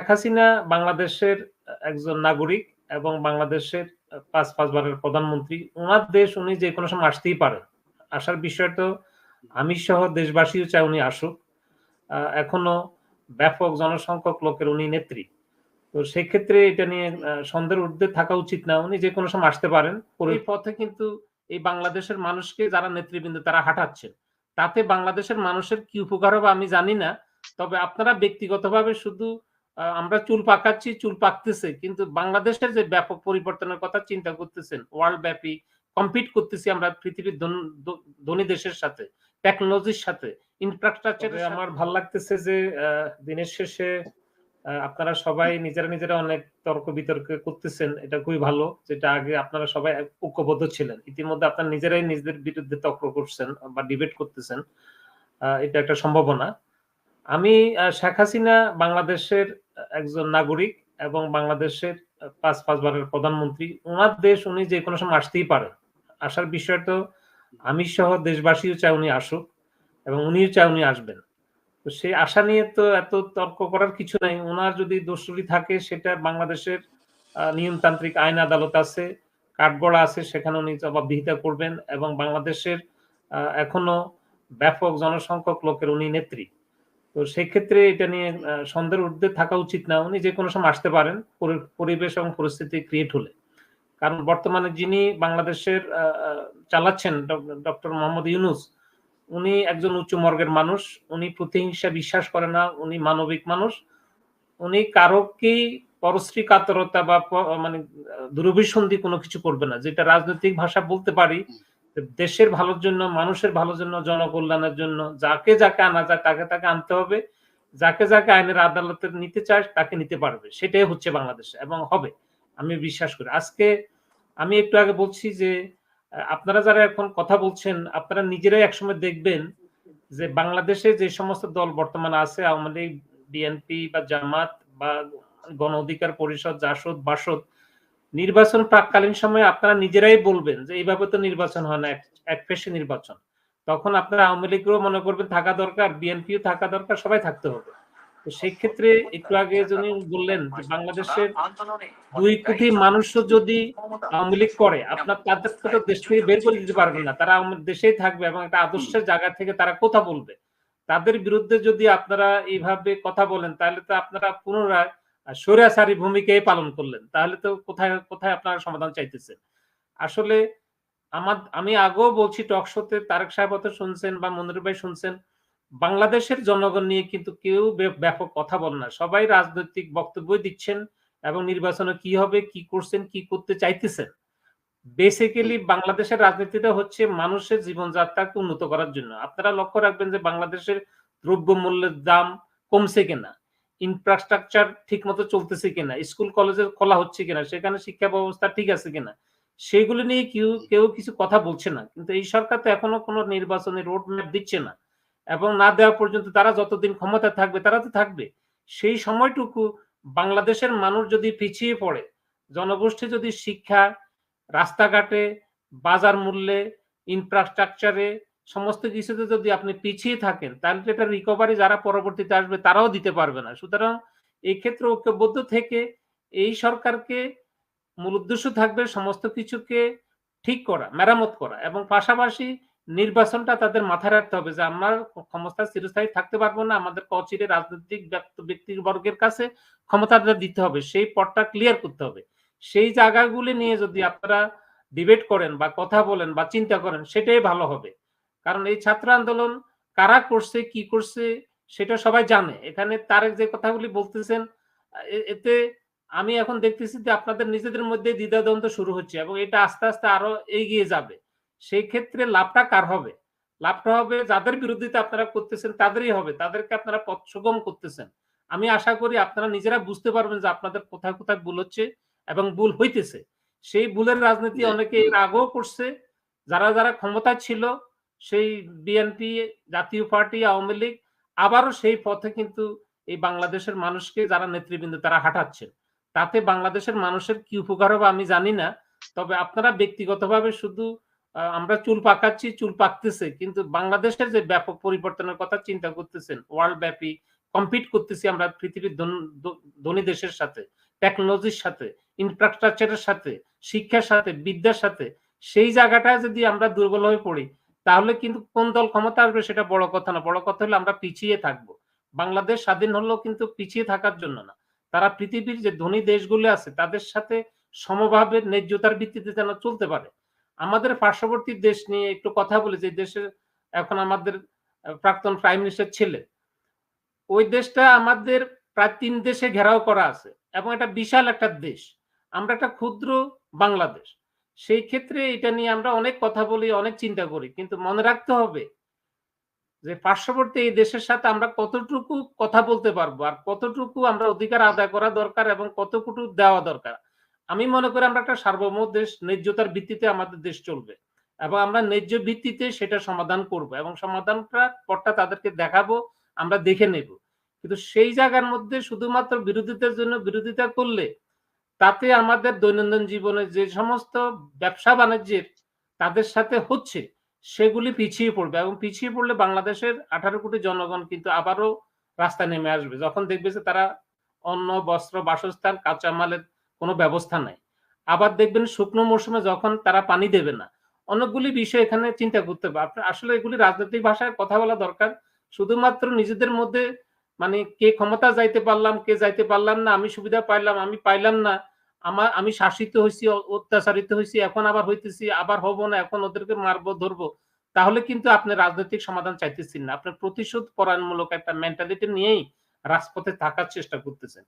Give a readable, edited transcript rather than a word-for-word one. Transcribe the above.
শেখ হাসিনা বাংলাদেশের একজন নাগরিক এবং বাংলাদেশের ৫ বারের প্রধানমন্ত্রী। উনার দেশ উনি যেকোনো সময় আসতেই পারেন। আসার বিষয় তো আমি সহ দেশবাসীও চায় উনি আসুক। এখনো ব্যাপক জনসংখ্যক লোকের উনি নেত্রী। তো সেক্ষেত্রে এটা নিয়ে সন্দেহের ঊর্ধ্বে থাকা উচিত না। উনি যেকোনো সময় আসতে পারেন। এই পথে কিন্তু এই বাংলাদেশের মানুষকে যারা নেতৃবৃন্দ তারা হাঁটাচ্ছেন। তাতে বাংলাদেশের মানুষের কি উপকার হবে আমি জানি না। তবে আপনারা ব্যক্তিগতভাবে শুধু আমরা চুল পাকাচ্ছি, চুল পাকতেছে। কিন্তু বাংলাদেশের যে ব্যাপক পরিবর্তনের কথা চিন্তা করতেছেন, ওয়ার্ল্ড ব্যাপী কম্পিট করতেছি আমরা পৃথিবীর ধনী দেশের সাথে, টেকনোলজির সাথে, ইনফ্রাস্ট্রাকচার আমার ভাল লাগতেছে যে দিনের শেষে আপনারা সবাই নিজেরা অনেক তর্ক বিতর্ক করতেছেন। এটা খুবই ভালো। যেটা আগে আপনারা সবাই ঐক্যবদ্ধ ছিলেন। ইতিমধ্যে আপনারা নিজেরাই নিজেদের বিরুদ্ধে তর্ক করছেন বা ডিবেট করতেছেন। এটা একটা সম্ভাবনা। আমি শেখ হাসিনা বাংলাদেশের একজন নাগরিক এবং বাংলাদেশের ৫ বারের প্রধানমন্ত্রী। উনার দেশ উনি যেকোনো সময় আসতেই পারেন। আসার বিষয় তো আমি সহ দেশবাসীও চায় উনি আসুক এবং উনিও চায় উনি আসবেন। তো সেই আশা নিয়ে তো এত তর্ক করার কিছু নাই। উনার যদি দোষত্রুটি থাকে সেটা বাংলাদেশের নিয়মতান্ত্রিক আইন আদালত আছে, কাঠগড়া আছে, সেখানে উনি জবাবদিহিতা করবেন এবং বাংলাদেশের এখনো ব্যাপক জনসংখ্যক লোকের উনি নেত্রী। তো সেক্ষেত্রে এটা নিয়ে সন্দেহের ঊর্ধ্বে থাকা উচিত না। উনি যেকোনো সময় আসতে পারেন পরিবেশ এবং পরিস্থিতি ক্রিয়েট হলে। কারণ বর্তমানে যিনি বাংলাদেশের চালাচ্ছেন ডক্টর মোহাম্মদ ইউনূস, উনি একজন উচ্চ মর্গের মানুষ। উনি প্রতিহিংসা বিশ্বাস করে না। উনি মানবিক মানুষ। উনি কারোকেই পরশ্রী কাতরতা বা মানে দুরভিসন্ধি কোনো কিছু করবে না। যেটা রাজনৈতিক ভাষা বলতে পারি, দেশের ভালোর জন্য, মানুষের ভালোর জন্য, জনকল্যাণের জন্য যাকে আনা যায় তাকে আনতে হবে। যাকে আইনের আদালতে নিতে চায় তাকে নিতে পারবে। সেটাই হচ্ছে বাংলাদেশে এবং হবে। আমি বিশ্বাস করি। আজকে আমি একটু আগে বলছি যে আপনারা যারা এখন কথা বলছেন, আপনারা নিজেরাই একসময় দেখবেন যে বাংলাদেশে যে সমস্ত দল বর্তমানে আছে, আওয়ামী লীগ, বিএনপি বা জামাত বা গণ অধিকার পরিষদ, জাসদ, বাসদ, নির্বাচন প্রাককালীন সময়ে আপনারা নিজেরাই বলবেন যে এইভাবে তো নির্বাচন হয় না, একপেশে নির্বাচন। তখন আপনারা আওয়ামী লীগও মনে করবেন থাকা দরকার, বিএনপিও থাকা দরকার, সবাই থাকতে হবে। তো সেই ক্ষেত্রে একটু আগে যিনি বললেন যে বাংলাদেশের ২ কোটি মানুষও যদি আওয়ামী লীগ করে, আপনার তাদেরকে তো দেশ থেকে বের করে দিতে পারবেন না। তারা দেশেই থাকবে এবং একটা আদর্শের জায়গা থেকে তারা কথা বলবে। তাদের বিরুদ্ধে যদি আপনারা এইভাবে কথা বলেন তাহলে তো আপনারা পুনরায় স্বৈরাচারী ভূমিকাই পালন করলেন। তাহলে তো কোথায় আপনারা সমাধান চাইতেছেন? আসলে আমি আগেও বলছি টক শোতে তারেক সাহেব হয়তো শুনছেন বা মনির ভাই শুনছেন। বাংলাদেশের জনগণ নিয়ে কিন্তু কেউ ব্যাপক কথা বলে না। সবাই রাজনৈতিক বক্তব্যই দিচ্ছেন এবং নির্বাচনে কি হবে, কি করছেন, কি করতে চাইতেছেন। বেসিক্যালি বাংলাদেশের রাজনীতিটা হচ্ছে মানুষের জীবনযাত্রাকে উন্নত করার জন্য। আপনারা লক্ষ্য রাখবেন যে বাংলাদেশের দ্রব্যমূল্যের দাম কমছে কিনা, ইনফ্রাস্ট্রাকচার ঠিকমতো চলতেছে কিনা, স্কুল কলেজের খোলা হচ্ছে কিনা, সেখানে শিক্ষা ব্যবস্থা ঠিক আছে কিনা, সেগুলো নিয়ে কেউ কিছু কথা বলছে না। কিন্তু এই সরকার তো এখনো কোনো নির্বাচনী রোড ম্যাপ দিচ্ছে না এবং না দেওয়া পর্যন্ত তারা যতদিন ক্ষমতায় থাকবে তারা তো থাকবে। সেই সময়টুকু বাংলাদেশের মানুষ যদি পিছিয়ে পড়ে, জনগোষ্ঠী যদি শিক্ষা, রাস্তাঘাটে, বাজার মূল্যে, ইনফ্রাস্ট্রাকচারে সমস্ত কিছুতে যদি আপনি পিছিয়ে থাকেন, তাহলে তো এটা রিকভারি যারা পরবর্তীতে আসবে তারাও দিতে পারবে না। সুতরাং এই ক্ষেত্রে ঐক্যবদ্ধ থেকে এই সরকারকে মূল উদ্দেশ্য থাকবে সমস্ত কিছুকে ঠিক করা, মেরামত করা এবং পাশাপাশি নির্বাচনটা তাদের মাথায় রাখতে হবে যে আমরা ক্ষমতায় চিরস্থায়ী থাকতে পারবো না। আমাদেরকে অচিরে রাজনৈতিক ব্যক্তিবর্গের কাছে ক্ষমতাটা দিতে হবে। সেই পথটা ক্লিয়ার করতে হবে। সেই জায়গাগুলি নিয়ে যদি আপনারা ডিবেট করেন বা কথা বলেন বা চিন্তা করেন সেটাই ভালো হবে। কারণ এই ছাত্র আন্দোলন কারা করছে, কি করছে সেটা সবাই জানে। এখানে তারেক যে কথাগুলি বলতেছেন এতে আমি এখন দেখতেছি যে আপনাদের নিজেদের মধ্যে দ্বিধাদ্বন্দ্ব শুরু হচ্ছে এবং এটা আস্তে আরো এগিয়ে যাবে। সেই ক্ষেত্রে লাভটা কার হবে? লাভটা হবে যাদের বিরোধিতা আপনারা করতেছেন তাদেরই হবে। তাদেরকে আপনারা পথ সুগম করতেছেন। আমি আশা করি আপনারা নিজেরা বুঝতে পারবেন যে আপনাদের কোথায় ভুল হচ্ছে এবং ভুল হইতেছে। সেই ভুলের রাজনীতি অনেকে এর আগেও করছে। যারা ক্ষমতায় ছিল সেই বিএনপি, জাতীয় পার্টি, আওয়ামী লীগ আবারও সেই পথে কিন্তু এই বাংলাদেশের মানুষকে যারা নেতৃবৃন্দ তারা হাঁটাচ্ছেন। তাতে বাংলাদেশের মানুষের কি উপকার হবে আমি জানি না। তবে আপনারা ব্যক্তিগতভাবে শুধু আমরা চুল পাকাচ্ছি, চুল পাকতেছে। কিন্তু বাংলাদেশের যে ব্যাপক পরিবর্তনের কথা চিন্তা করতেছেন, ওয়ার্ল্ড ব্যাপী কম্পিট করতেছি আমরা পৃথিবীর ধনী দেশের সাথে, টেকনোলজির সাথে, ইনফ্রাস্ট্রাকচারের সাথে, শিক্ষার সাথে, বিদ্যার সাথে, সেই জায়গাটায় যদি আমরা দুর্বল হয়ে পড়ি, তাহলে কিন্তু কোন দল ক্ষমতা আসবে সেটা বড় কথা না। বড় কথা হলো আমরা পিছিয়ে থাকবো। বাংলাদেশ স্বাধীন হলো কিন্তু পিছিয়ে থাকার জন্য না। তারা পৃথিবীর যে ধনী দেশগুলো আছে তাদের সাথে সমভাবে ন্যায্যতার ভিত্তিতে যেন চলতে পারে। আমাদের পার্শ্ববর্তী দেশ নিয়ে একটু কথা বলি, যে দেশের এখন আমাদের প্রাক্তন প্রাইম মিনিস্টার ছেলে। ওই দেশটা আমাদের প্রায় ৩ দেশে ঘেরাও করা আছে এবং এটা বিশাল একটা দেশ। আমরা একটা ক্ষুদ্র বাংলাদেশ। সেই ক্ষেত্রে এটা নিয়ে আমরা অনেক কথা বলি, অনেক চিন্তা করি। কিন্তু মনে রাখতে হবে যে পার্শ্ববর্তী এই দেশের সাথে আমরা কতটুকু কথা বলতে পারবো আর কতটুকু আমরা অধিকার আদায় করা দরকার এবং কতটুকু দেওয়া দরকার। আমি মনে করি আমরা একটা সার্বভৌম দেশ, ন্যায্যতার ভিত্তিতে আমাদের দেশ চলবে এবং আমরা ন্যায্য ভিত্তিতে সেটা সমাধান করব এবং সমাধানটা পথটা তাদেরকে দেখাবো, আমরা দেখে নেব। কিন্তু সেই জায়গার মধ্যে শুধুমাত্র বিরোধিতার জন্য বিরোধিতা করলে তাতে আমাদের দৈনন্দিন জীবনে যে সমস্ত ব্যবসা বাণিজ্যের তাদের সাথে হচ্ছে সেগুলি পিছিয়ে পড়বে এবং পিছিয়ে পড়লে বাংলাদেশের 18 কোটি জনগণ কিন্তু আবারও রাস্তায় নেমে আসবে। যখন দেখবে যে তারা অন্ন, বস্ত্র, বাসস্থান, কাঁচামালের কোনো ব্যবস্থা নাই। আবার দেখবেন শুকনো মৌসুমে যখন তারা পানি দেবে না। অনেকগুলি বিষয় এখানে চিন্তা করতে হবে। আসলে এগুলি রাজনৈতিক ভাষায় কথা বলা দরকার। শুধুমাত্র নিজেদের মধ্যে মানে কে ক্ষমতা যাইতে পারলাম, কে যাইতে পারলাম না, আমি সুবিধা পাইলাম, আমি পাইলাম না। আমি শাসিত হইছি, অত্যাচারিত হইছি, এখন আবার হইতেছি, আবার হব না, এখন ওদেরকে মারবো, ধরবো। তাহলে কিন্তু আপনি রাজনৈতিক সমাধান চাইতেছেন না। আপনার প্রতিশোধ পরায়ণমূলক একটা মেন্টালিটি নিয়েই রাজপথে থাকার চেষ্টা করতেছেন।